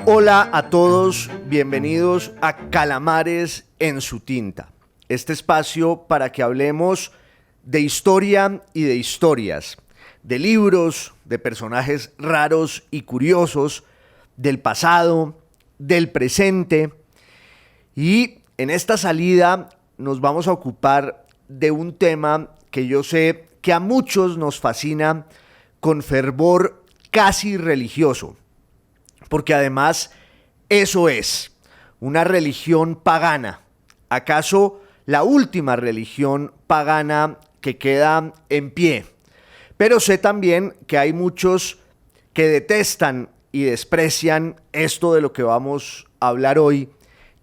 Hola a todos, bienvenidos a Calamares en su tinta. Este espacio para que hablemos de historia y de historias, de libros, de personajes raros y curiosos, del pasado, del presente. Y en esta salida nos vamos a ocupar de un tema que yo sé que a muchos nos fascina con fervor casi religioso. Porque además eso es una religión pagana. ¿Acaso la última religión pagana que queda en pie? Pero sé también que hay muchos que detestan y desprecian esto de lo que vamos a hablar hoy,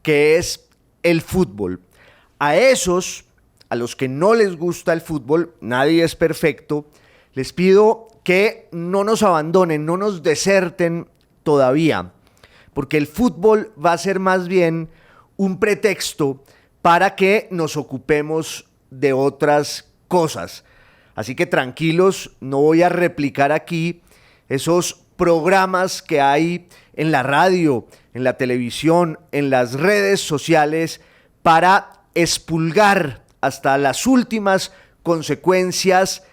que es el fútbol. A esos, a los que no les gusta el fútbol, nadie es perfecto, les pido que no nos abandonen, no nos deserten todavía, porque el fútbol va a ser más bien un pretexto para que nos ocupemos de otras cosas. Así que tranquilos, no voy a replicar aquí esos programas que hay en la radio, en la televisión, en las redes sociales para expurgar hasta las últimas consecuencias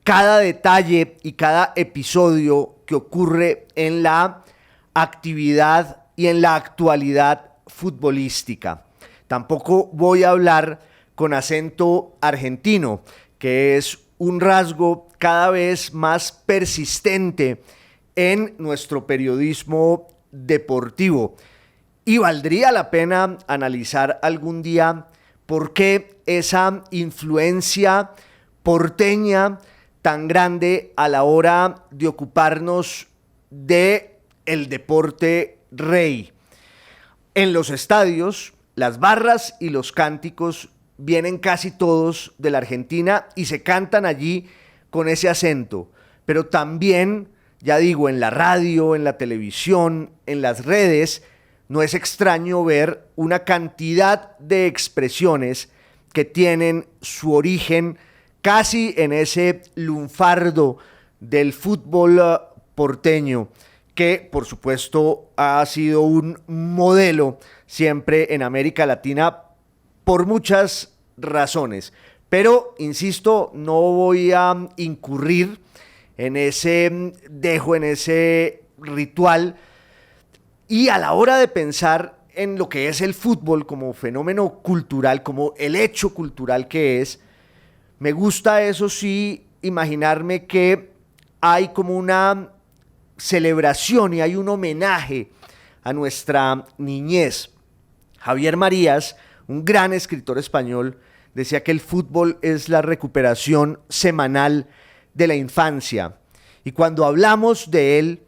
cada detalle y cada episodio que ocurre en la actividad y en la actualidad futbolística. Tampoco voy a hablar con acento argentino, que es un rasgo cada vez más persistente en nuestro periodismo deportivo. Y valdría la pena analizar algún día por qué esa influencia porteña tan grande a la hora de ocuparnos de el deporte rey. En los estadios, las barras y los cánticos vienen casi todos de la Argentina y se cantan allí con ese acento, pero también, ya digo, en la radio, en la televisión, en las redes, no es extraño ver una cantidad de expresiones que tienen su origen casi en ese lunfardo del fútbol porteño, que por supuesto ha sido un modelo siempre en América Latina por muchas razones. Pero, insisto, no voy a incurrir en ese dejo, en ese ritual. Y a la hora de pensar en lo que es el fútbol como fenómeno cultural, como el hecho cultural que es, me gusta, eso sí, imaginarme que hay como una celebración y hay un homenaje a nuestra niñez. Javier Marías, un gran escritor español, decía que el fútbol es la recuperación semanal de la infancia. Y cuando hablamos de él,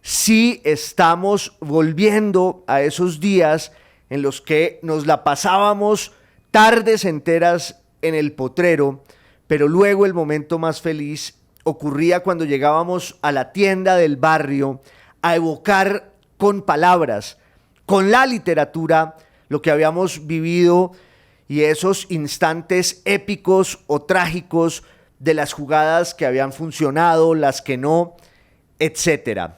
sí estamos volviendo a esos días en los que nos la pasábamos tardes enteras en el potrero, pero luego el momento más feliz ocurría cuando llegábamos a la tienda del barrio a evocar con palabras, con la literatura, lo que habíamos vivido y esos instantes épicos o trágicos de las jugadas que habían funcionado, las que no, etcétera.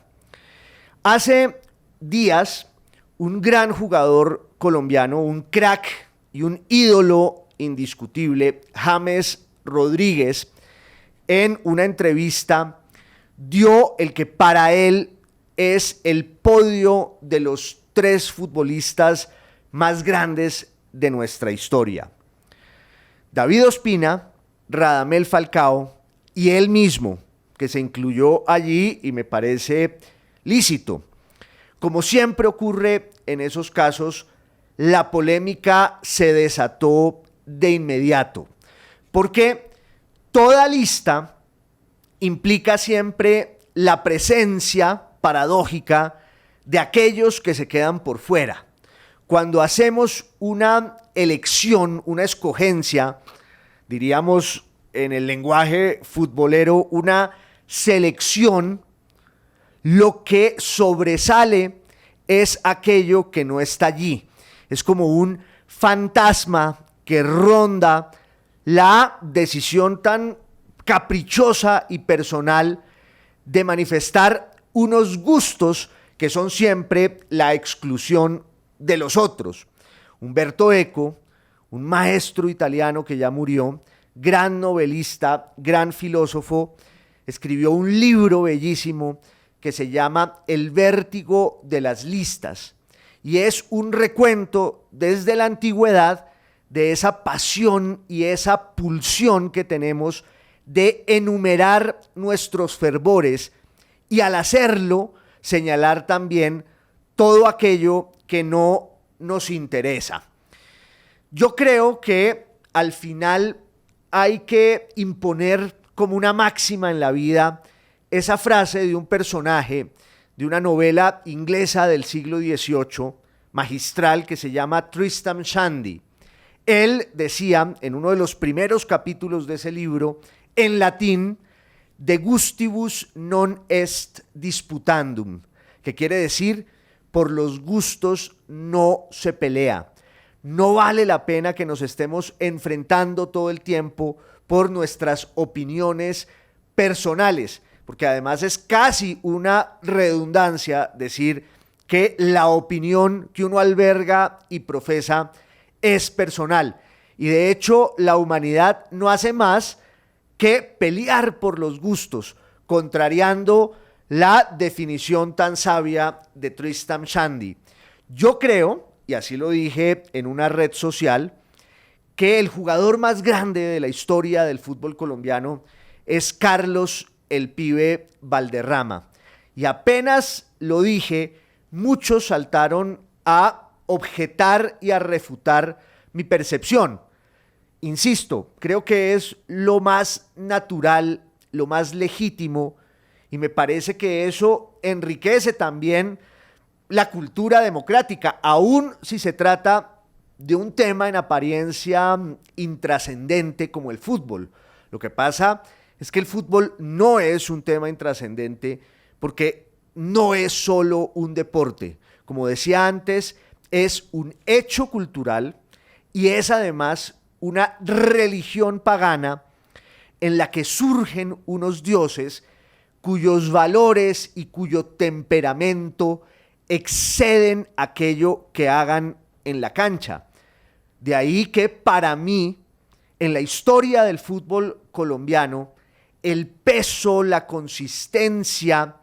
Hace días, un gran jugador colombiano, un crack y un ídolo indiscutible, James Rodríguez, en una entrevista dio el que para él es el podio de los 3 futbolistas más grandes de nuestra historia. David Ospina, Radamel Falcao y él mismo, que se incluyó allí y me parece lícito. Como siempre ocurre en esos casos, la polémica se desató de inmediato, porque toda lista implica siempre la presencia paradójica de aquellos que se quedan por fuera. Cuando hacemos una elección, una escogencia, diríamos en el lenguaje futbolero, una selección, lo que sobresale es aquello que no está allí. Es como un fantasma que ronda la decisión tan caprichosa y personal de manifestar unos gustos que son siempre la exclusión de los otros. Umberto Eco, un maestro italiano que ya murió, gran novelista, gran filósofo, escribió un libro bellísimo que se llama El vértigo de las listas, y es un recuento desde la antigüedad de esa pasión y esa pulsión que tenemos de enumerar nuestros fervores y al hacerlo señalar también todo aquello que no nos interesa. Yo creo que al final hay que imponer como una máxima en la vida esa frase de un personaje de una novela inglesa del siglo XVIII, magistral, que se llama Tristram Shandy. Él decía en uno de los primeros capítulos de ese libro, en latín, de gustibus non est disputandum, que quiere decir, por los gustos no se pelea. No vale la pena que nos estemos enfrentando todo el tiempo por nuestras opiniones personales, porque además es casi una redundancia decir que la opinión que uno alberga y profesa es personal. Y de hecho, la humanidad no hace más que pelear por los gustos, contrariando la definición tan sabia de Tristram Shandy. Yo creo, y así lo dije en una red social, que el jugador más grande de la historia del fútbol colombiano es Carlos el Pibe Valderrama. Y apenas lo dije, muchos saltaron a objetar y a refutar mi percepción. Insisto, creo que es lo más natural, lo más legítimo, y me parece que eso enriquece también la cultura democrática, aun si se trata de un tema en apariencia intrascendente como el fútbol. Lo que pasa es que el fútbol no es un tema intrascendente porque no es solo un deporte. Como decía antes, es un hecho cultural y es además una religión pagana en la que surgen unos dioses cuyos valores y cuyo temperamento exceden aquello que hagan en la cancha. De ahí que para mí, en la historia del fútbol colombiano, el peso, la consistencia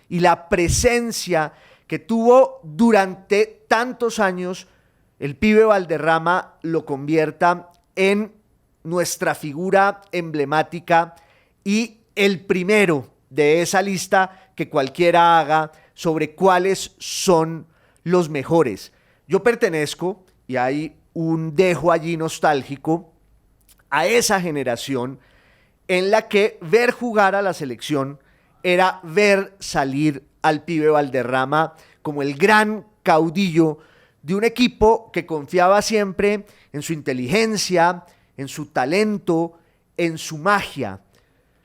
y la presencia que tuvo durante tantos años el Pibe Valderrama lo convierta en nuestra figura emblemática y el primero de esa lista que cualquiera haga sobre cuáles son los mejores. Yo pertenezco, y hay un dejo allí nostálgico, a esa generación en la que ver jugar a la selección era ver salir al Pibe Valderrama como el gran caudillo de un equipo que confiaba siempre en su inteligencia, en su talento, en su magia.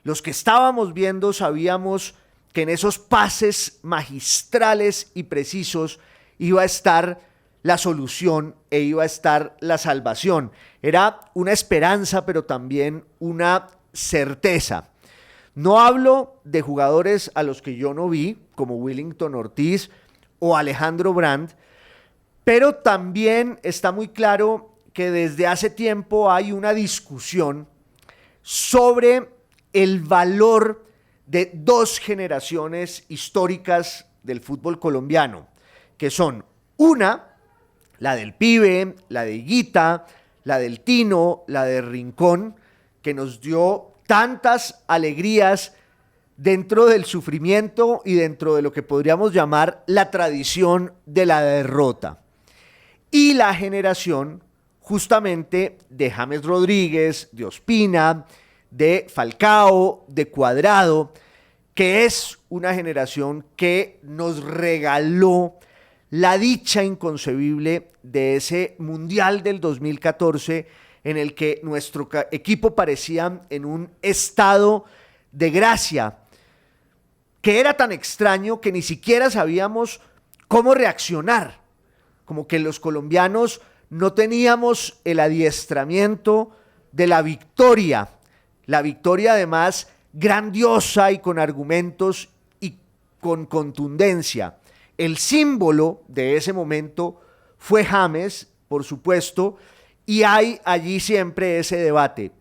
Los que estábamos viendo sabíamos que en esos pases magistrales y precisos iba a estar la solución e iba a estar la salvación. Era una esperanza, pero también una certeza. No hablo de jugadores a los que yo no vi, como Willington Ortiz o Alejandro Brandt, pero también está muy claro que desde hace tiempo hay una discusión sobre el valor de dos generaciones históricas del fútbol colombiano, que son una, la del Pibe, la de Higuita, la del Tino, la de Rincón, que nos dio tantas alegrías dentro del sufrimiento y dentro de lo que podríamos llamar la tradición de la derrota. Y la generación justamente de James Rodríguez, de Ospina, de Falcao, de Cuadrado, que es una generación que nos regaló la dicha inconcebible de ese Mundial del 2014 en el que nuestro equipo parecía en un estado de gracia, que era tan extraño que ni siquiera sabíamos cómo reaccionar, como que los colombianos no teníamos el adiestramiento de la victoria además grandiosa y con argumentos y con contundencia. El símbolo de ese momento fue James, por supuesto, y hay allí siempre ese debate.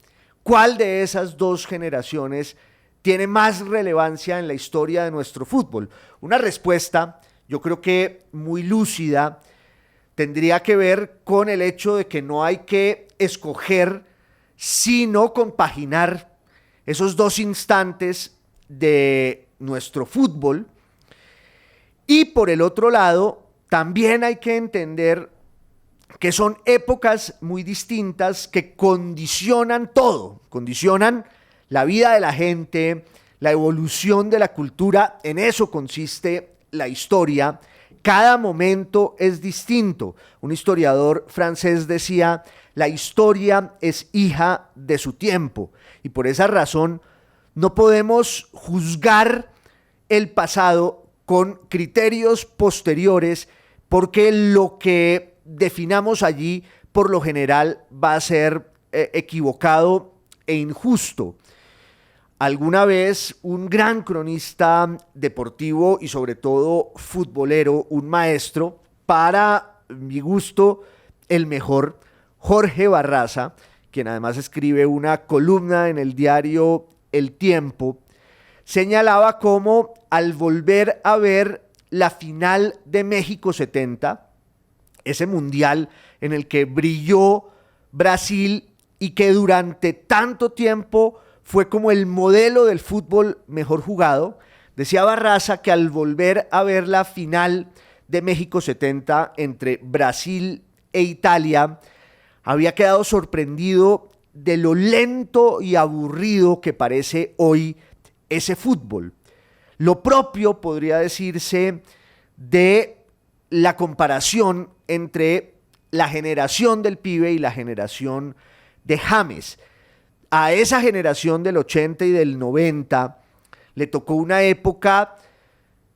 ¿Cuál de esas dos generaciones tiene más relevancia en la historia de nuestro fútbol? Una respuesta, yo creo que muy lúcida, tendría que ver con el hecho de que no hay que escoger, sino compaginar esos dos instantes de nuestro fútbol. Y por el otro lado, también hay que entender que son épocas muy distintas que condicionan todo, condicionan la vida de la gente, la evolución de la cultura. En eso consiste la historia. Cada momento es distinto. Un historiador francés decía: la historia es hija de su tiempo, y por esa razón no podemos juzgar el pasado con criterios posteriores, porque lo que definamos allí por lo general va a ser equivocado e injusto. Alguna vez un gran cronista deportivo y sobre todo futbolero, un maestro, para mi gusto el mejor, Jorge Barraza, quien además escribe una columna en el diario El Tiempo, señalaba cómo al volver a ver la final de México 70, ese mundial en el que brilló Brasil y que durante tanto tiempo fue como el modelo del fútbol mejor jugado, decía Barraza que al volver a ver la final de México 70 entre Brasil e Italia, había quedado sorprendido de lo lento y aburrido que parece hoy ese fútbol. Lo propio podría decirse de la comparación entre la generación del pibe y la generación de James. A esa generación del 80 y del 90 le tocó una época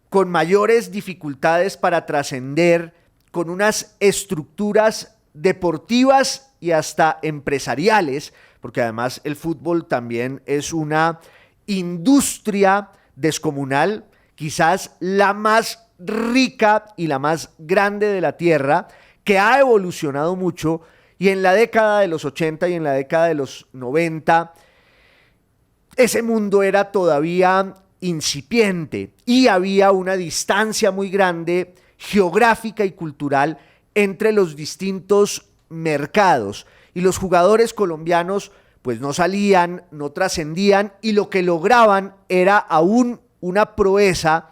con mayores dificultades para trascender, con unas estructuras deportivas y hasta empresariales, porque además el fútbol también es una industria descomunal, quizás la más rica y la más grande de la tierra, que ha evolucionado mucho, y en la década de los 80 y en la década de los 90 ese mundo era todavía incipiente y había una distancia muy grande geográfica y cultural entre los distintos mercados, y los jugadores colombianos pues no salían, no trascendían, y lo que lograban era aún una proeza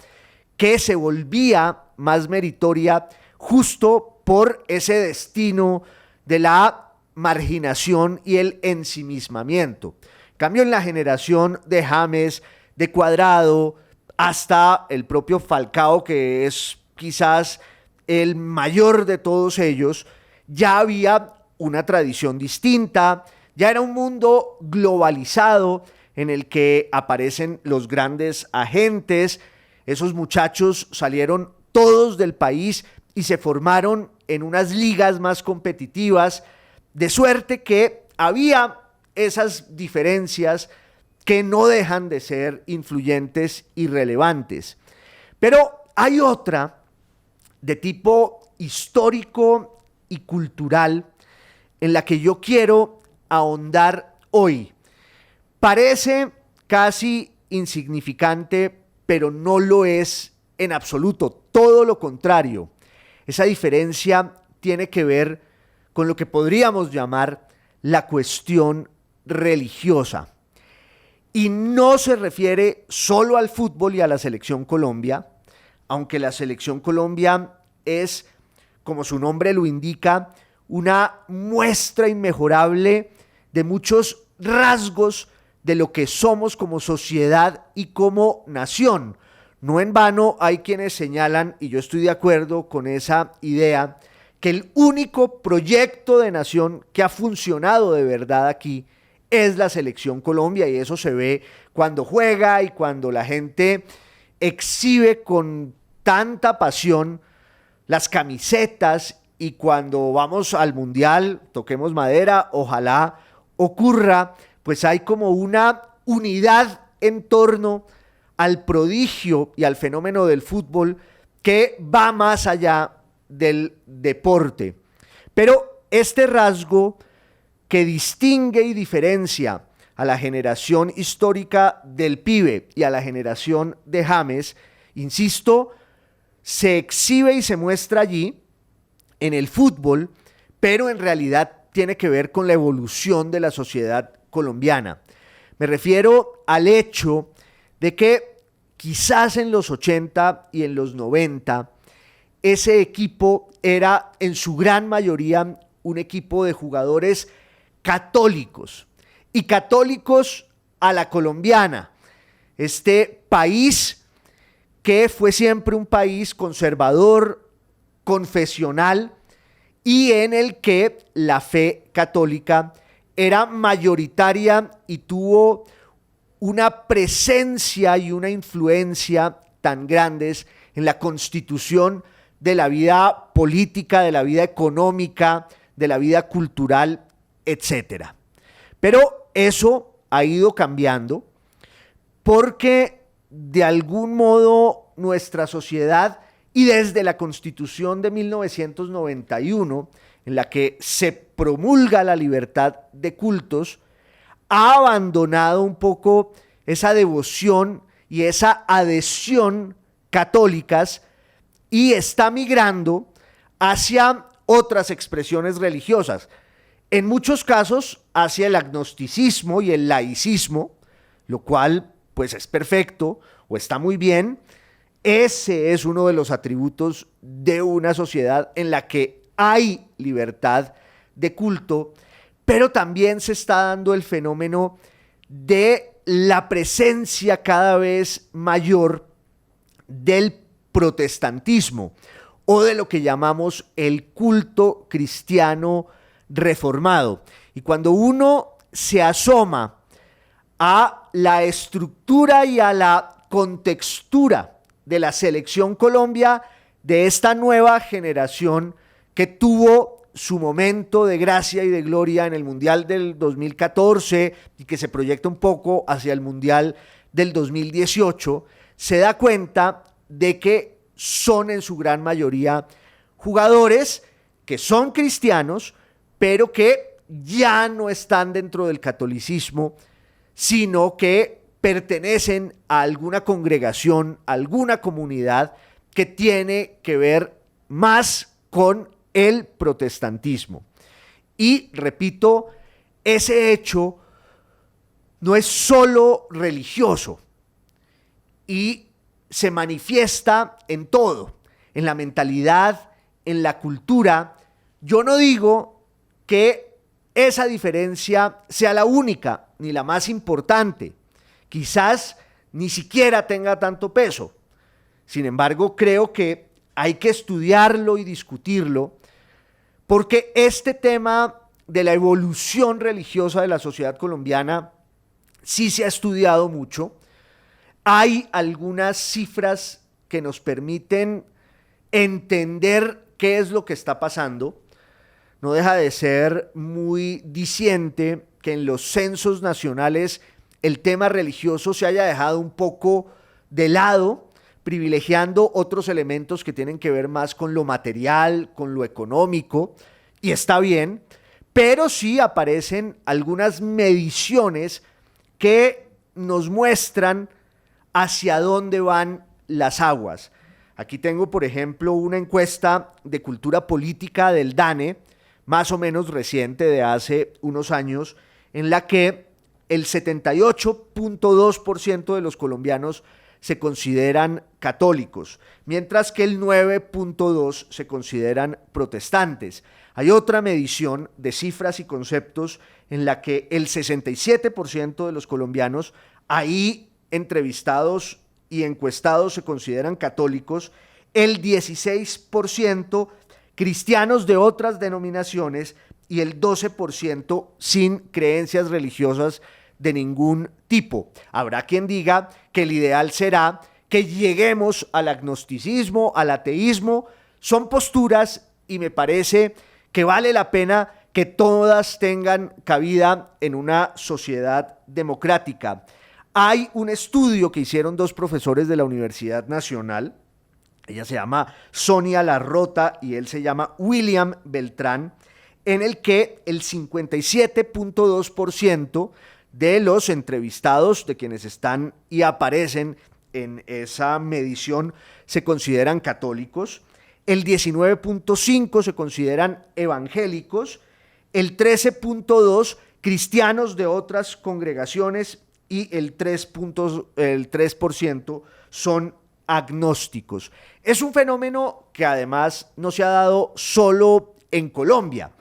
que se volvía más meritoria justo por ese destino de la marginación y el ensimismamiento. En cambio, en la generación de James, de Cuadrado, hasta el propio Falcao, que es quizás el mayor de todos ellos, ya había una tradición distinta, ya era un mundo globalizado en el que aparecen los grandes agentes. Esos muchachos salieron todos del país y se formaron en unas ligas más competitivas, de suerte que había esas diferencias que no dejan de ser influyentes y relevantes. Pero hay otra de tipo histórico y cultural en la que yo quiero ahondar hoy. Parece casi insignificante, pero no lo es en absoluto, todo lo contrario. Esa diferencia tiene que ver con lo que podríamos llamar la cuestión religiosa. Y no se refiere solo al fútbol y a la Selección Colombia, aunque la Selección Colombia es, como su nombre lo indica, una muestra inmejorable de muchos rasgos de lo que somos como sociedad y como nación. No en vano hay quienes señalan, y yo estoy de acuerdo con esa idea, que el único proyecto de nación que ha funcionado de verdad aquí es la Selección Colombia, y eso se ve cuando juega y cuando la gente exhibe con tanta pasión las camisetas, y cuando vamos al Mundial, toquemos madera, ojalá ocurra, pues hay como una unidad en torno al prodigio y al fenómeno del fútbol que va más allá del deporte. Pero este rasgo que distingue y diferencia a la generación histórica del Pibe y a la generación de James, insisto, se exhibe y se muestra allí en el fútbol, pero en realidad tiene que ver con la evolución de la sociedad colombiana. Me refiero al hecho de que quizás en los 80 y en los 90 ese equipo era en su gran mayoría un equipo de jugadores católicos y católicos a la colombiana. Este país que fue siempre un país conservador, confesional y en el que la fe católica era mayoritaria y tuvo una presencia y una influencia tan grandes en la constitución de la vida política, de la vida económica, de la vida cultural, etcétera. Pero eso ha ido cambiando porque de algún modo nuestra sociedad, y desde la Constitución de 1991, en la que se promulga la libertad de cultos, ha abandonado un poco esa devoción y esa adhesión católicas y está migrando hacia otras expresiones religiosas, en muchos casos hacia el agnosticismo y el laicismo, lo cual pues es perfecto o está muy bien. Ese es uno de los atributos de una sociedad en la que hay libertad de culto, pero también se está dando el fenómeno de la presencia cada vez mayor del protestantismo o de lo que llamamos el culto cristiano reformado. Y cuando uno se asoma a la estructura y a la contextura de la Selección Colombia, de esta nueva generación que tuvo su momento de gracia y de gloria en el Mundial del 2014 y que se proyecta un poco hacia el Mundial del 2018, se da cuenta de que son en su gran mayoría jugadores que son cristianos, pero que ya no están dentro del catolicismo, sino que pertenecen a alguna congregación, a alguna comunidad que tiene que ver más con el protestantismo. Y repito, ese hecho no es solo religioso y se manifiesta en todo, en la mentalidad, en la cultura. Yo no digo que esa diferencia sea la única ni la más importante. Quizás ni siquiera tenga tanto peso. Sin embargo, creo que hay que estudiarlo y discutirlo porque este tema de la evolución religiosa de la sociedad colombiana sí se ha estudiado mucho. Hay algunas cifras que nos permiten entender qué es lo que está pasando. No deja de ser muy diciente que en los censos nacionales el tema religioso se haya dejado un poco de lado, privilegiando otros elementos que tienen que ver más con lo material, con lo económico, y está bien, pero sí aparecen algunas mediciones que nos muestran hacia dónde van las aguas. Aquí tengo, por ejemplo, una encuesta de cultura política del DANE, más o menos reciente, de hace unos años, en la que el 78.2% de los colombianos se consideran católicos, mientras que el 9.2% se consideran protestantes. Hay otra medición de cifras y conceptos en la que el 67% de los colombianos ahí entrevistados y encuestados se consideran católicos, el 16% cristianos de otras denominaciones y el 12% sin creencias religiosas de ningún tipo. Habrá quien diga que el ideal será que lleguemos al agnosticismo, al ateísmo. Son posturas y me parece que vale la pena que todas tengan cabida en una sociedad democrática. Hay un estudio que hicieron dos profesores de la Universidad Nacional ella se llama Sonia Larrota y él se llama William Beltrán, en el que el 57.2% de los entrevistados, de quienes están y aparecen en esa medición, se consideran católicos, el 19.5% se consideran evangélicos, el 13.2% cristianos de otras congregaciones y el 3% son agnósticos. Es un fenómeno que además no se ha dado solo en Colombia,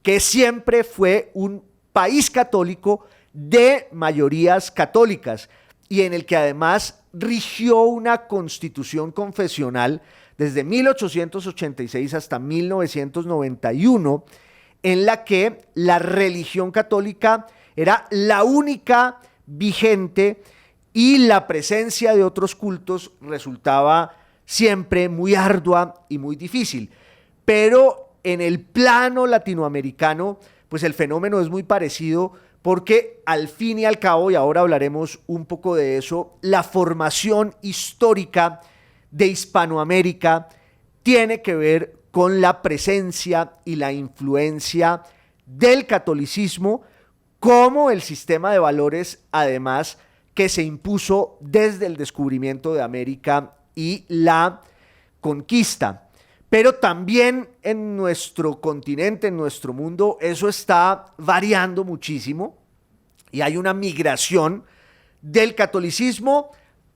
que siempre fue un país católico de mayorías católicas y en el que además rigió una constitución confesional desde 1886 hasta 1991, en la que la religión católica era la única vigente y la presencia de otros cultos resultaba siempre muy ardua y muy difícil. Pero en el plano latinoamericano, pues el fenómeno es muy parecido porque al fin y al cabo, y ahora hablaremos un poco de eso, la formación histórica de Hispanoamérica tiene que ver con la presencia y la influencia del catolicismo como el sistema de valores, además, que se impuso desde el descubrimiento de América y la conquista. Pero también en nuestro continente, en nuestro mundo, eso está variando muchísimo y hay una migración del catolicismo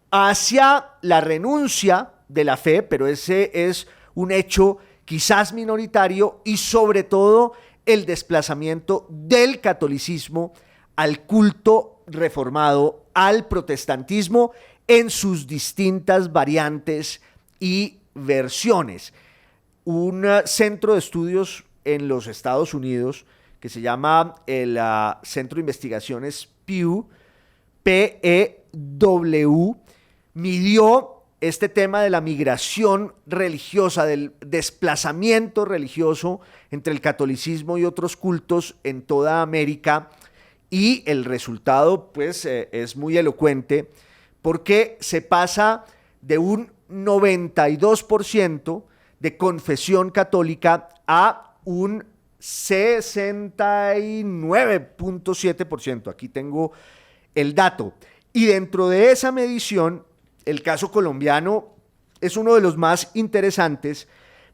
hacia la renuncia de la fe, pero ese es un hecho quizás minoritario, y sobre todo el desplazamiento del catolicismo al culto reformado, al protestantismo en sus distintas variantes y versiones. Un centro de estudios en los Estados Unidos que se llama el Centro de Investigaciones Pew, PEW, midió este tema de la migración religiosa, del desplazamiento religioso entre el catolicismo y otros cultos en toda América, y el resultado pues es muy elocuente porque se pasa de un 92% de confesión católica a un 69.7%. Aquí tengo el dato. Y dentro de esa medición, el caso colombiano es uno de los más interesantes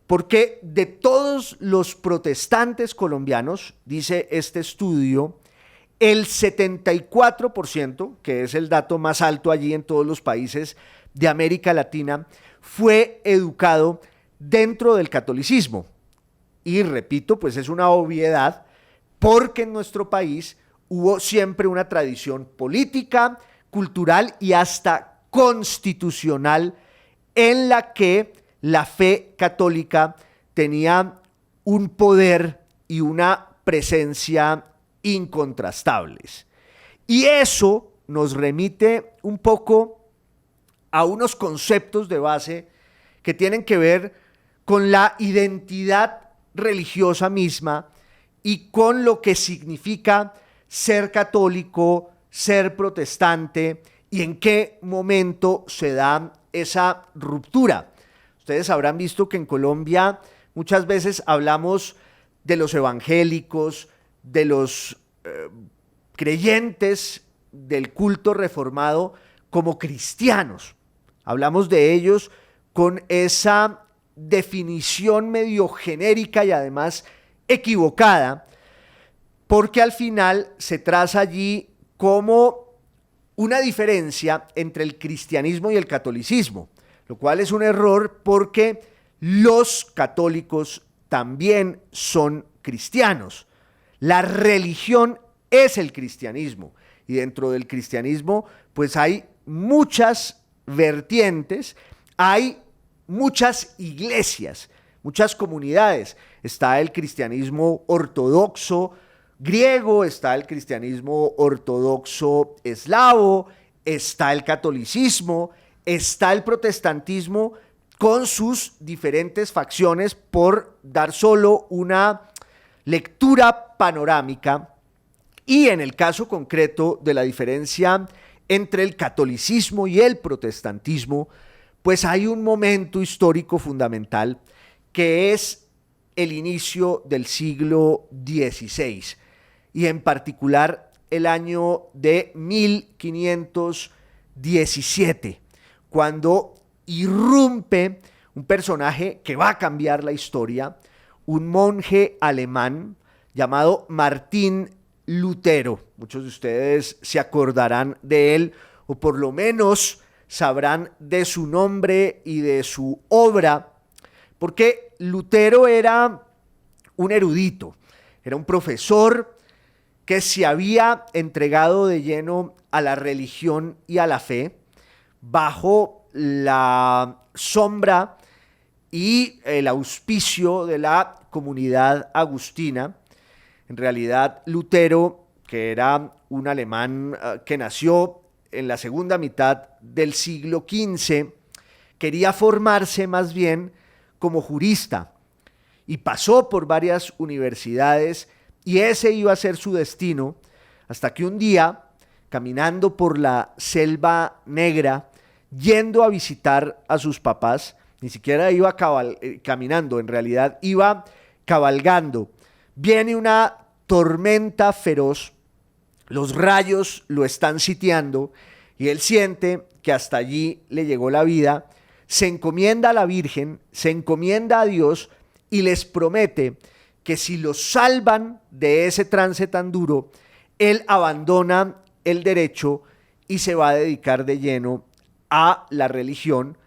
porque de todos los protestantes colombianos, dice este estudio, el 74%, que es el dato más alto allí en todos los países de América Latina, fue educado dentro del catolicismo. Y repito, pues es una obviedad porque en nuestro país hubo siempre una tradición política, cultural y hasta constitucional en la que la fe católica tenía un poder y una presencia incontrastables. Y eso nos remite un poco a unos conceptos de base que tienen que ver con la identidad religiosa misma y con lo que significa ser católico, ser protestante y en qué momento se da esa ruptura. Ustedes habrán visto que en Colombia muchas veces hablamos de los evangélicos, de los creyentes del culto reformado como cristianos. Hablamos de ellos con esa definición medio genérica y además equivocada, porque al final se traza allí como una diferencia entre el cristianismo y el catolicismo, lo cual es un error porque los católicos también son cristianos. La religión es el cristianismo y dentro del cristianismo pues hay muchas vertientes, hay muchas iglesias, muchas comunidades. Está el cristianismo ortodoxo griego, está el cristianismo ortodoxo eslavo, está el catolicismo, está el protestantismo con sus diferentes facciones, por dar solo una lectura panorámica. Y en el caso concreto de la diferencia entre el catolicismo y el protestantismo, pues hay un momento histórico fundamental que es el inicio del siglo XVI y en particular el año de 1517, cuando irrumpe un personaje que va a cambiar la historia, un monje alemán llamado Martín Lutero. Muchos de ustedes se acordarán de él, o por lo menos sabrán de su nombre y de su obra, porque Lutero era un erudito, era un profesor que se había entregado de lleno a la religión y a la fe bajo la sombra y el auspicio de la comunidad agustina. En realidad, Lutero, que era un alemán que nació en la segunda mitad del siglo XV, quería formarse más bien como jurista y pasó por varias universidades y ese iba a ser su destino, hasta que un día, caminando por la Selva Negra, yendo a visitar a sus papás, ni siquiera iba caminando, en realidad iba cabalgando, viene una tormenta feroz, los rayos lo están sitiando y él siente que hasta allí le llegó la vida, se encomienda a la Virgen, se encomienda a Dios y les promete que si los salvan de ese trance tan duro, él abandona el derecho y se va a dedicar de lleno a la religión,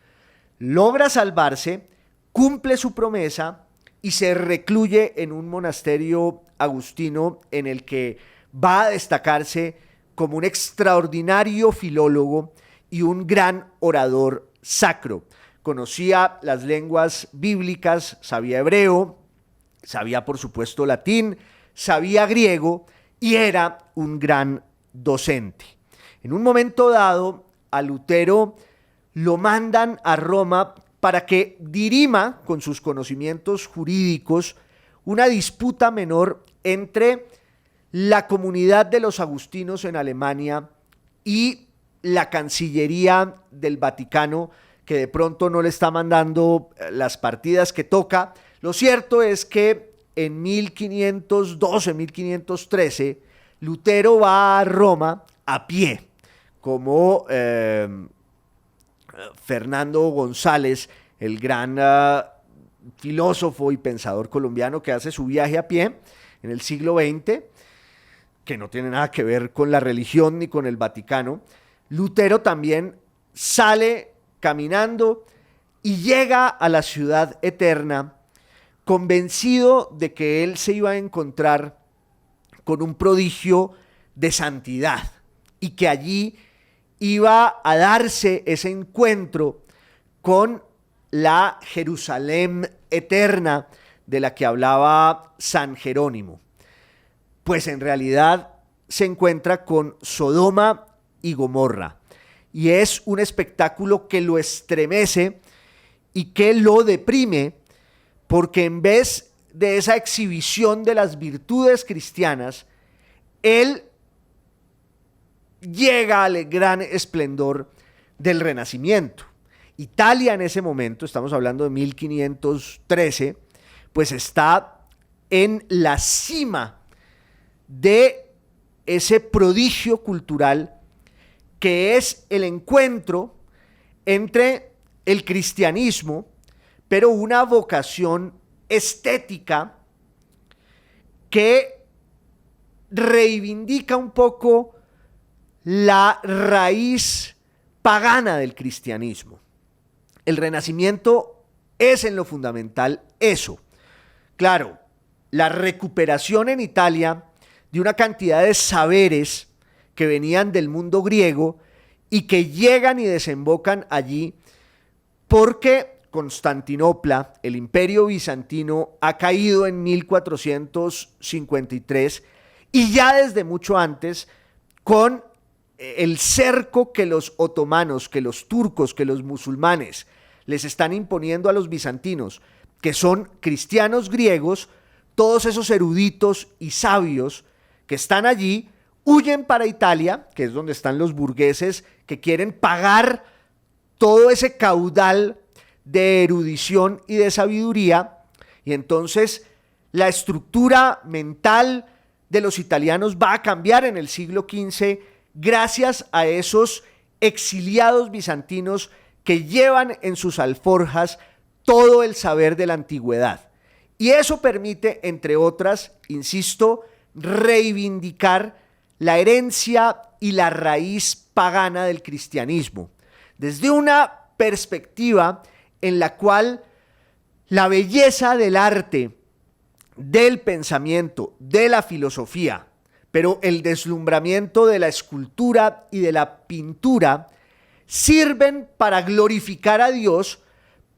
logra salvarse, cumple su promesa y se recluye en un monasterio agustino en el que va a destacarse como un extraordinario filólogo y un gran orador sacro. Conocía las lenguas bíblicas, sabía hebreo, sabía por supuesto latín, sabía griego y era un gran docente. En un momento dado, a Lutero lo mandan a Roma para que dirima con sus conocimientos jurídicos una disputa menor entre la comunidad de los agustinos en Alemania y la Cancillería del Vaticano, que de pronto no le está mandando las partidas que toca. Lo cierto es que en 1512, 1513, Lutero va a Roma a pie, como Fernando González, el gran filósofo y pensador colombiano que hace su viaje a pie en el siglo XX, que no tiene nada que ver con la religión ni con el Vaticano. Lutero también sale caminando y llega a la ciudad eterna, convencido de que él se iba a encontrar con un prodigio de santidad y que allí iba a darse ese encuentro con la Jerusalén eterna de la que hablaba San Jerónimo. Pues en realidad se encuentra con Sodoma y Gomorra y es un espectáculo que lo estremece y que lo deprime, porque en vez de esa exhibición de las virtudes cristianas, él llega al gran esplendor del Renacimiento. Italia en ese momento, estamos hablando de 1513, pues está en la cima de ese prodigio cultural que es el encuentro entre el cristianismo, pero una vocación estética que reivindica un poco la raíz pagana del cristianismo. El Renacimiento es en lo fundamental eso. Claro, la recuperación en Italia de una cantidad de saberes que venían del mundo griego y que llegan y desembocan allí porque Constantinopla, el imperio bizantino, ha caído en 1453 y ya desde mucho antes con el cerco que los otomanos, que los turcos, que los musulmanes les están imponiendo a los bizantinos, que son cristianos griegos. Todos esos eruditos y sabios que están allí huyen para Italia, que es donde están los burgueses que quieren pagar todo ese caudal de erudición y de sabiduría, y entonces la estructura mental de los italianos va a cambiar en el siglo XV gracias a esos exiliados bizantinos que llevan en sus alforjas todo el saber de la antigüedad. Y eso permite, entre otras, insisto, reivindicar la herencia y la raíz pagana del cristianismo, desde una perspectiva en la cual la belleza del arte, del pensamiento, de la filosofía, pero el deslumbramiento de la escultura y de la pintura sirven para glorificar a Dios,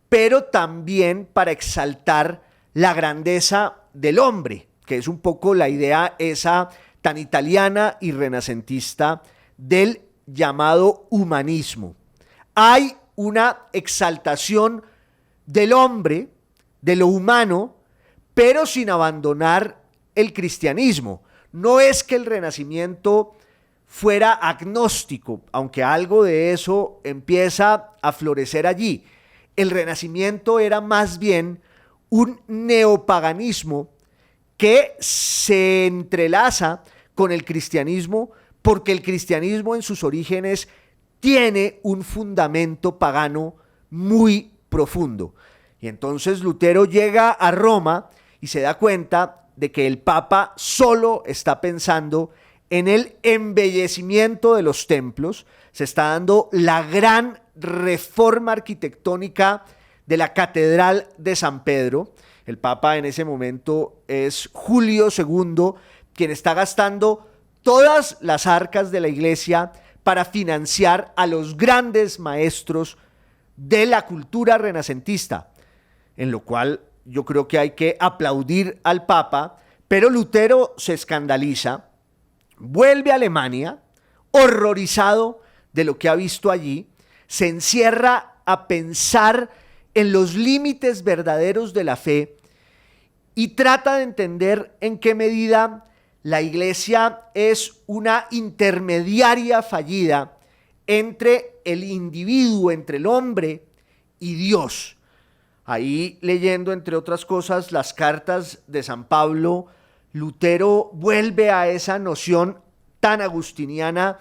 pero también para exaltar la grandeza del hombre, que es un poco la idea esa tan italiana y renacentista del llamado humanismo. Hay una exaltación del hombre, de lo humano, pero sin abandonar el cristianismo. No es que el Renacimiento fuera agnóstico, aunque algo de eso empieza a florecer allí. El Renacimiento era más bien un neopaganismo que se entrelaza con el cristianismo, porque el cristianismo en sus orígenes tiene un fundamento pagano muy profundo. Y entonces Lutero llega a Roma y se da cuenta de que el Papa solo está pensando en el embellecimiento de los templos. Se está dando la gran reforma arquitectónica de la Catedral de San Pedro. El Papa en ese momento es Julio II, quien está gastando todas las arcas de la Iglesia para financiar a los grandes maestros de la cultura renacentista, en lo cual yo creo que hay que aplaudir al Papa, pero Lutero se escandaliza, vuelve a Alemania, horrorizado de lo que ha visto allí, se encierra a pensar en los límites verdaderos de la fe y trata de entender en qué medida la Iglesia es una intermediaria fallida entre el individuo, entre el hombre y Dios. Ahí, leyendo, entre otras cosas, las cartas de San Pablo, Lutero vuelve a esa noción tan agustiniana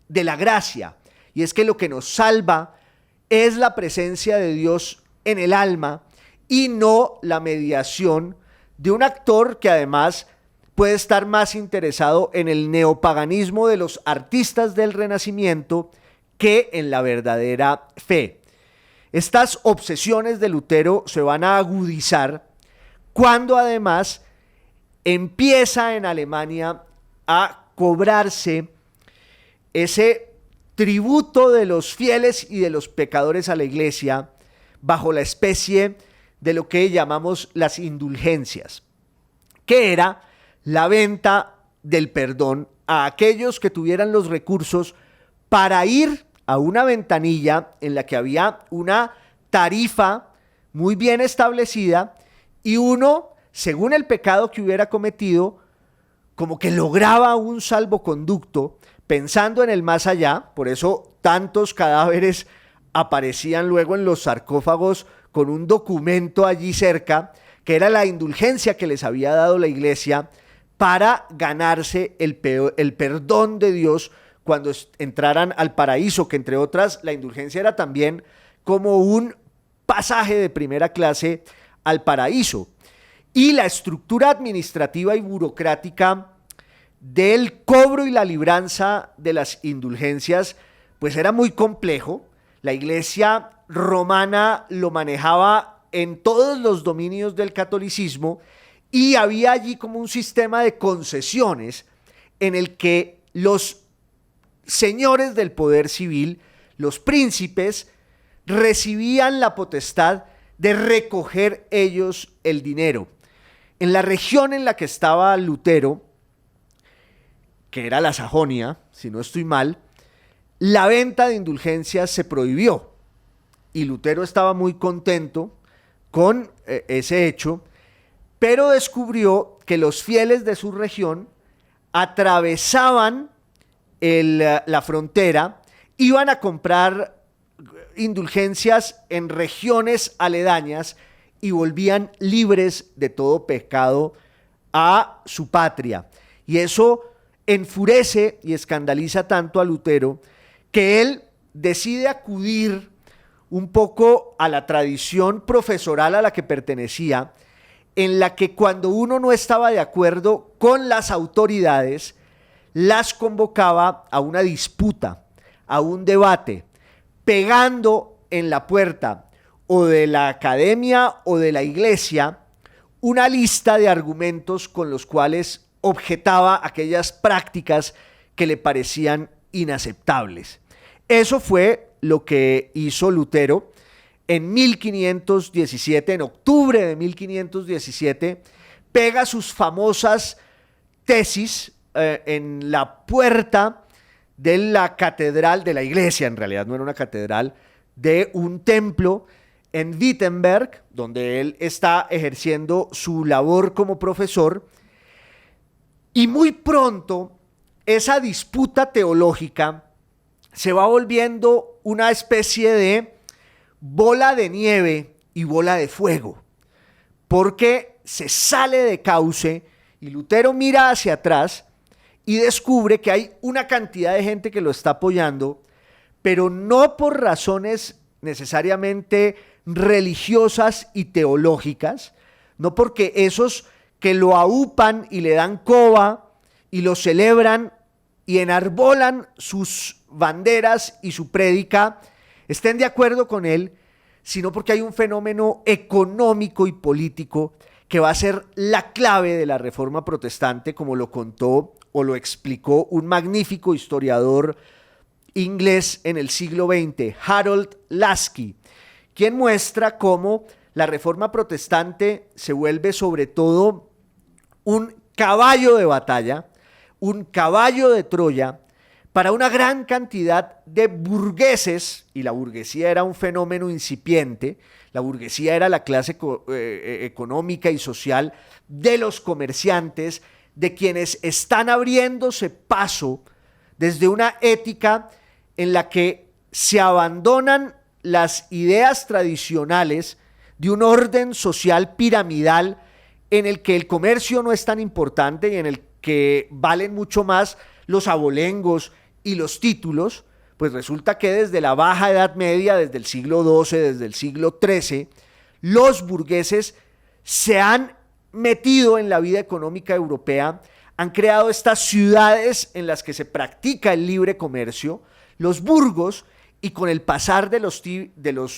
de la gracia, y es que lo que nos salva es la presencia de Dios en el alma y no la mediación de un actor que además puede estar más interesado en el neopaganismo de los artistas del Renacimiento que en la verdadera fe. Estas obsesiones de Lutero se van a agudizar cuando además empieza en Alemania a cobrarse ese tributo de los fieles y de los pecadores a la Iglesia bajo la especie de lo que llamamos las indulgencias, que era la venta del perdón a aquellos que tuvieran los recursos para ir a una ventanilla en la que había una tarifa muy bien establecida y uno, según el pecado que hubiera cometido, como que lograba un salvoconducto pensando en el más allá. Por eso tantos cadáveres aparecían luego en los sarcófagos con un documento allí cerca, que era la indulgencia que les había dado la Iglesia para ganarse el perdón de Dios cuando entraran al paraíso, que entre otras la indulgencia era también como un pasaje de primera clase al paraíso. Y la estructura administrativa y burocrática del cobro y la libranza de las indulgencias pues era muy complejo. La Iglesia romana lo manejaba en todos los dominios del catolicismo y había allí como un sistema de concesiones en el que los señores del poder civil, los príncipes, recibían la potestad de recoger ellos el dinero. En la región en la que estaba Lutero, que era la Sajonia, si no estoy mal, la venta de indulgencias se prohibió y Lutero estaba muy contento con ese hecho, pero descubrió que los fieles de su región atravesaban la frontera, iban a comprar indulgencias en regiones aledañas y volvían libres de todo pecado a su patria. Y eso enfurece y escandaliza tanto a Lutero que él decide acudir un poco a la tradición profesoral a la que pertenecía, en la que cuando uno no estaba de acuerdo con las autoridades, las convocaba a una disputa, a un debate, pegando en la puerta o de la academia o de la iglesia una lista de argumentos con los cuales objetaba aquellas prácticas que le parecían inaceptables. Eso fue lo que hizo Lutero en 1517, en octubre de 1517, pega sus famosas tesis en la puerta de la catedral, de la iglesia, en realidad no era una catedral, de un templo en Wittenberg, donde él está ejerciendo su labor como profesor, y muy pronto esa disputa teológica se va volviendo una especie de bola de nieve y bola de fuego, porque se sale de cauce y Lutero mira hacia atrás y descubre que hay una cantidad de gente que lo está apoyando, pero no por razones necesariamente religiosas y teológicas, no porque esos que lo aupan y le dan coba y lo celebran y enarbolan sus banderas y su prédica estén de acuerdo con él, sino porque hay un fenómeno económico y político que va a ser la clave de la Reforma Protestante, como lo contó o lo explicó un magnífico historiador inglés en el siglo XX, Harold Laski, quien muestra cómo la Reforma Protestante se vuelve sobre todo un caballo de batalla, un caballo de Troya para una gran cantidad de burgueses, y la burguesía era un fenómeno incipiente, la burguesía era la clase económica y social de los comerciantes, de quienes están abriéndose paso desde una ética en la que se abandonan las ideas tradicionales de un orden social piramidal en el que el comercio no es tan importante y en el que valen mucho más los abolengos y los títulos. Pues resulta que desde la Baja Edad Media, desde el siglo XII, desde el siglo XIII, los burgueses se han metido en la vida económica europea, han creado estas ciudades en las que se practica el libre comercio, los burgos, y con el pasar de los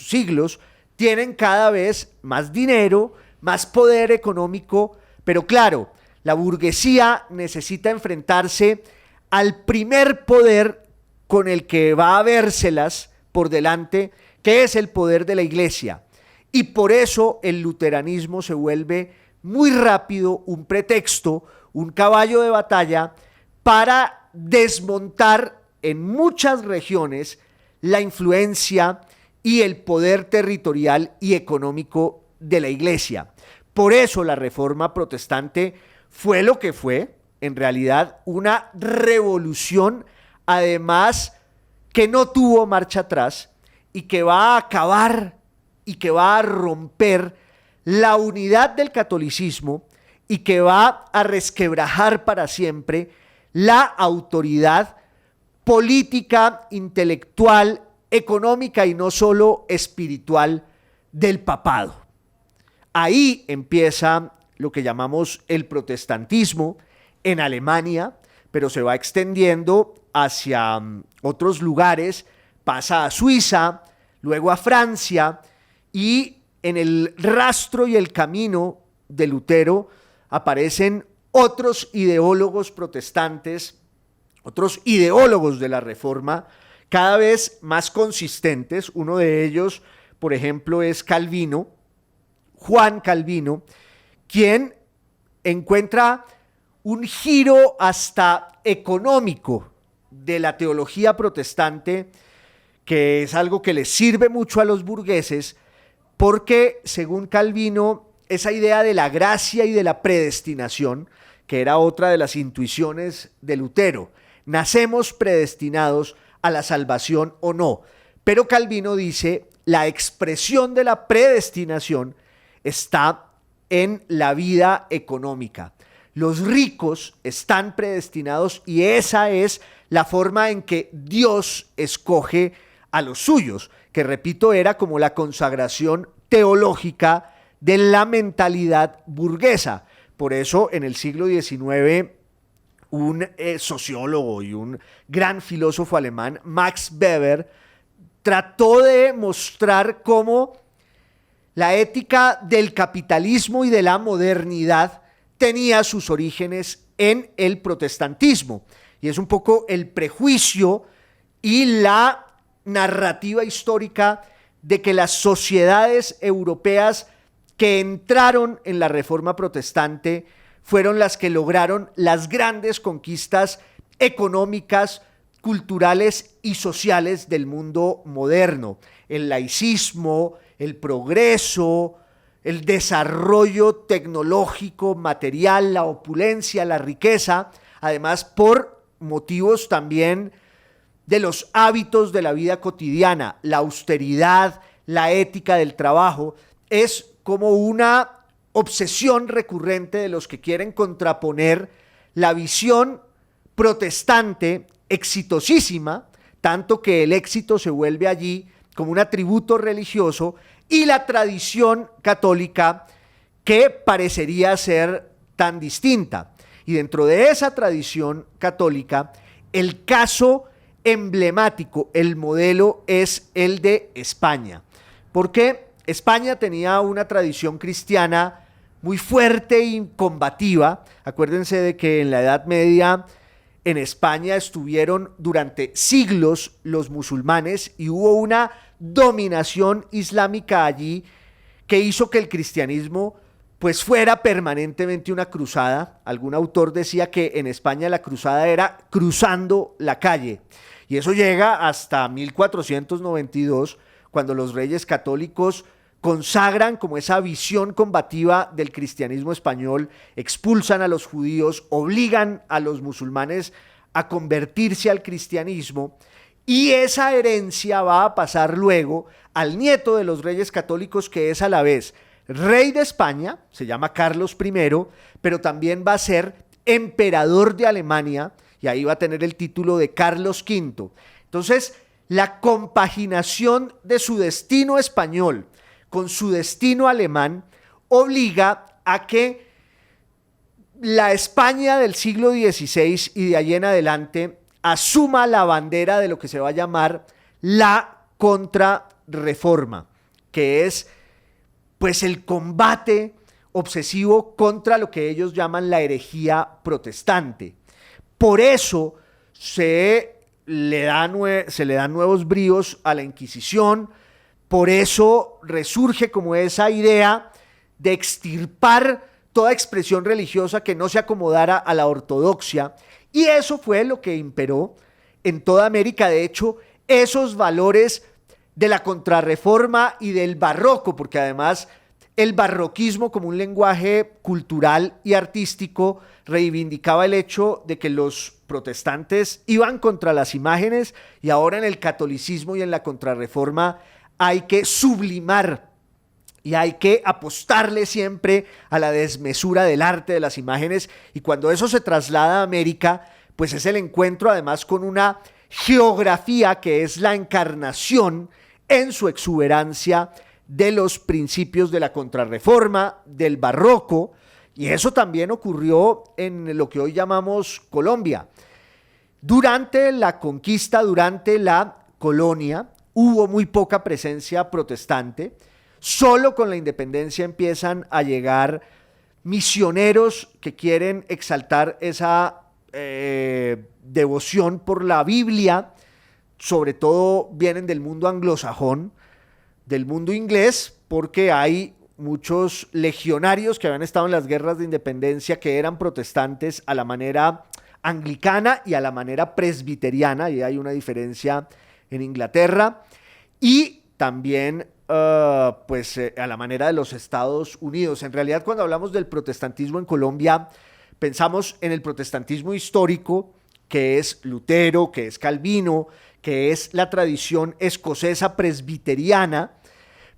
siglos tienen cada vez más dinero, más poder económico, pero claro, la burguesía necesita enfrentarse al primer poder con el que va a vérselas por delante, que es el poder de la iglesia. Y por eso el luteranismo se vuelve muy rápido un pretexto, un caballo de batalla para desmontar en muchas regiones la influencia y el poder territorial y económico de la iglesia. Por eso la Reforma Protestante fue lo que fue, en realidad una revolución, además que no tuvo marcha atrás y que va a acabar y que va a romper la unidad del catolicismo y que va a resquebrajar para siempre la autoridad política, intelectual, económica y no solo espiritual del papado. Ahí empieza lo que llamamos el protestantismo en Alemania, pero se va extendiendo hacia otros lugares, pasa a Suiza, luego a Francia, y en el rastro y el camino de Lutero aparecen otros ideólogos protestantes, otros ideólogos de la Reforma, cada vez más consistentes. Uno de ellos, por ejemplo, es Calvino, Juan Calvino, quien encuentra un giro hasta económico de la teología protestante, que es algo que les sirve mucho a los burgueses, porque según Calvino, esa idea de la gracia y de la predestinación, que era otra de las intuiciones de Lutero, nacemos predestinados a la salvación o no, Pero Calvino dice, la expresión de la predestinación está en la vida económica. Los ricos están predestinados y esa es la forma en que Dios escoge a los suyos, que repito, era como la consagración teológica de la mentalidad burguesa. Por eso en el siglo XIX un sociólogo y un gran filósofo alemán, Max Weber, trató de mostrar cómo la ética del capitalismo y de la modernidad tenía sus orígenes en el protestantismo. Y es un poco el prejuicio y la narrativa histórica de que las sociedades europeas que entraron en la Reforma Protestante fueron las que lograron las grandes conquistas económicas, culturales y sociales del mundo moderno. El laicismo, el progreso, el desarrollo tecnológico, material, la opulencia, la riqueza, además por motivos también de los hábitos de la vida cotidiana, la austeridad, la ética del trabajo, es como una obsesión recurrente de los que quieren contraponer la visión protestante exitosísima, tanto que el éxito se vuelve allí como un atributo religioso, y la tradición católica que parecería ser tan distinta. Y dentro de esa tradición católica, el caso emblemático, el modelo es el de España. Porque España tenía una tradición cristiana muy fuerte y combativa. Acuérdense de que en la Edad Media en España estuvieron durante siglos los musulmanes y hubo una dominación islámica allí que hizo que el cristianismo pues fuera permanentemente una cruzada. Algún autor decía que en España la cruzada era cruzando la calle, y eso llega hasta 1492, cuando los reyes católicos consagran como esa visión combativa del cristianismo español, expulsan a los judíos, obligan a los musulmanes a convertirse al cristianismo, y esa herencia va a pasar luego al nieto de los reyes católicos, que es a la vez rey de España, se llama Carlos I, pero también va a ser emperador de Alemania, y ahí va a tener el título de Carlos V. Entonces, la compaginación de su destino español con su destino alemán obliga a que la España del siglo XVI y de allí en adelante asuma la bandera de lo que se va a llamar la contrarreforma, que es pues el combate obsesivo contra lo que ellos llaman la herejía protestante. Por eso se le dan nuevos bríos a la Inquisición. Por eso resurge como esa idea de extirpar toda expresión religiosa que no se acomodara a la ortodoxia, y eso fue lo que imperó en toda América. De hecho, esos valores de la contrarreforma y del barroco, porque además el barroquismo como un lenguaje cultural y artístico reivindicaba el hecho de que los protestantes iban contra las imágenes, y ahora en el catolicismo y en la contrarreforma hay que sublimar y hay que apostarle siempre a la desmesura del arte de las imágenes. Y cuando eso se traslada a América, pues es el encuentro además con una geografía que es la encarnación en su exuberancia de los principios de la contrarreforma, del barroco, y eso también ocurrió en lo que hoy llamamos Colombia. Durante la conquista, durante la colonia, hubo muy poca presencia protestante. Solo con la independencia empiezan a llegar misioneros que quieren exaltar esa devoción por la Biblia. Sobre todo vienen del mundo anglosajón, del mundo inglés, porque hay muchos legionarios que habían estado en las guerras de independencia que eran protestantes a la manera anglicana y a la manera presbiteriana, y hay una diferencia en Inglaterra, y también a la manera de los Estados Unidos. En realidad, cuando hablamos del protestantismo en Colombia, pensamos en el protestantismo histórico, que es Lutero, que es Calvino, que es la tradición escocesa presbiteriana,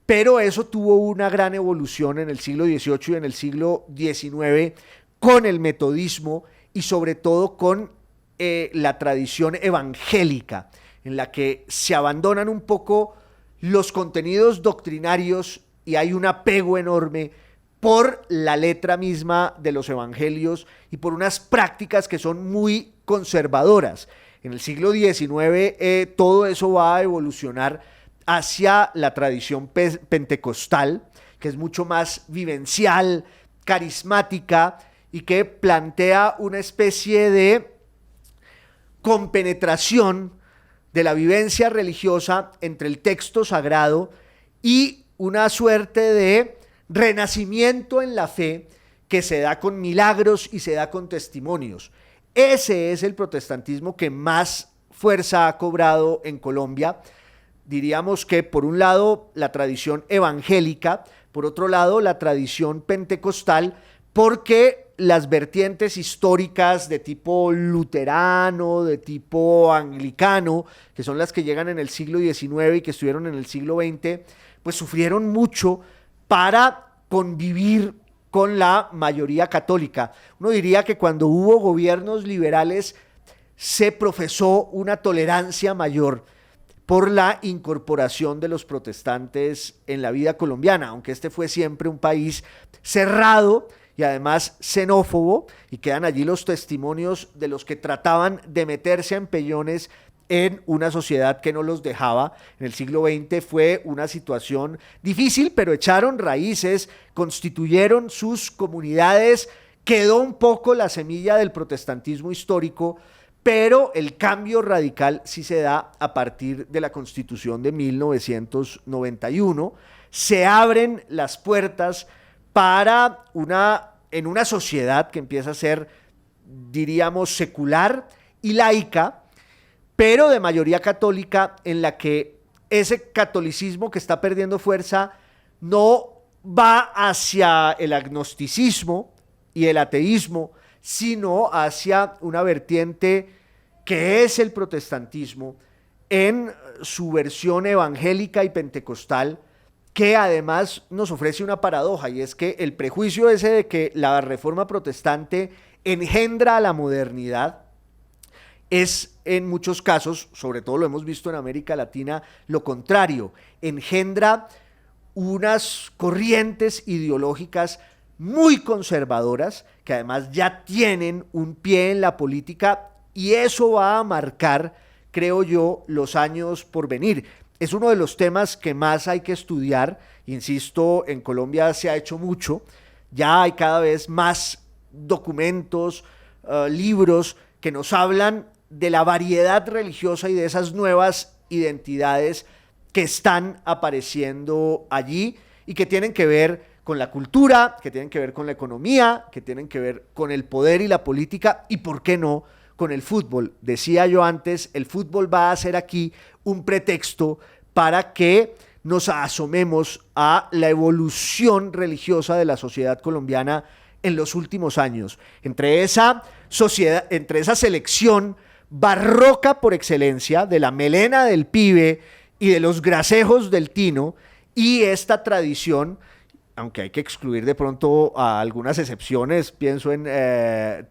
pero eso tuvo una gran evolución en el siglo XVIII y en el siglo XIX con el metodismo y sobre todo con la tradición evangélica, en la que se abandonan un poco los contenidos doctrinarios y hay un apego enorme por la letra misma de los evangelios y por unas prácticas que son muy conservadoras. En el siglo XIX todo eso va a evolucionar hacia la tradición pentecostal, que es mucho más vivencial, carismática y que plantea una especie de compenetración de la vivencia religiosa entre el texto sagrado y una suerte de renacimiento en la fe que se da con milagros y se da con testimonios. Ese es el protestantismo que más fuerza ha cobrado en Colombia. Diríamos que por un lado la tradición evangélica, por otro lado la tradición pentecostal, porque las vertientes históricas de tipo luterano, de tipo anglicano, que son las que llegan en el siglo XIX y que estuvieron en el siglo XX, pues sufrieron mucho para convivir con la mayoría católica. Uno diría que cuando hubo gobiernos liberales se profesó una tolerancia mayor por la incorporación de los protestantes en la vida colombiana, aunque este fue siempre un país cerrado y además xenófobo, y quedan allí los testimonios de los que trataban de meterse a empellones en una sociedad que no los dejaba. En el siglo XX fue una situación difícil, pero echaron raíces, constituyeron sus comunidades, quedó un poco la semilla del protestantismo histórico, pero el cambio radical sí se da a partir de la Constitución de 1991. Se abren las puertas para en una sociedad que empieza a ser, diríamos, secular y laica, pero de mayoría católica, en la que ese catolicismo que está perdiendo fuerza no va hacia el agnosticismo y el ateísmo, sino hacia una vertiente que es el protestantismo en su versión evangélica y pentecostal, que además nos ofrece una paradoja, y es que el prejuicio ese de que la reforma protestante engendra a la modernidad es en muchos casos, sobre todo lo hemos visto en América Latina, lo contrario, engendra unas corrientes ideológicas muy conservadoras que además ya tienen un pie en la política, y eso va a marcar, creo yo, los años por venir. Es uno de los temas que más hay que estudiar. Insisto, en Colombia se ha hecho mucho, ya hay cada vez más documentos, libros que nos hablan de la variedad religiosa y de esas nuevas identidades que están apareciendo allí y que tienen que ver con la cultura, que tienen que ver con la economía, que tienen que ver con el poder y la política y, ¿por qué no?, con el fútbol. Decía yo antes, el fútbol va a ser aquí un pretexto para que nos asomemos a la evolución religiosa de la sociedad colombiana en los últimos años. Entre esa selección barroca por excelencia de la melena del pibe y de los grasejos del tino y esta tradición, aunque hay que excluir de pronto a algunas excepciones, pienso en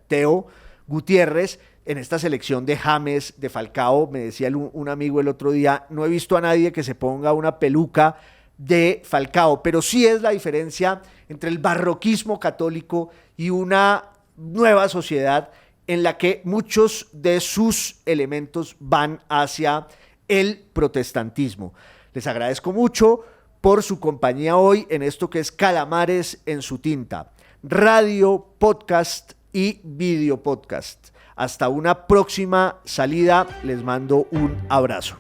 Teo Gutiérrez, en esta selección de James, de Falcao. Me decía un amigo el otro día, no he visto a nadie que se ponga una peluca de Falcao, pero sí es la diferencia entre el barroquismo católico y una nueva sociedad en la que muchos de sus elementos van hacia el protestantismo. Les agradezco mucho por su compañía hoy en esto que es Calamares en su tinta, radio, podcast y video podcast. Hasta una próxima salida, les mando un abrazo.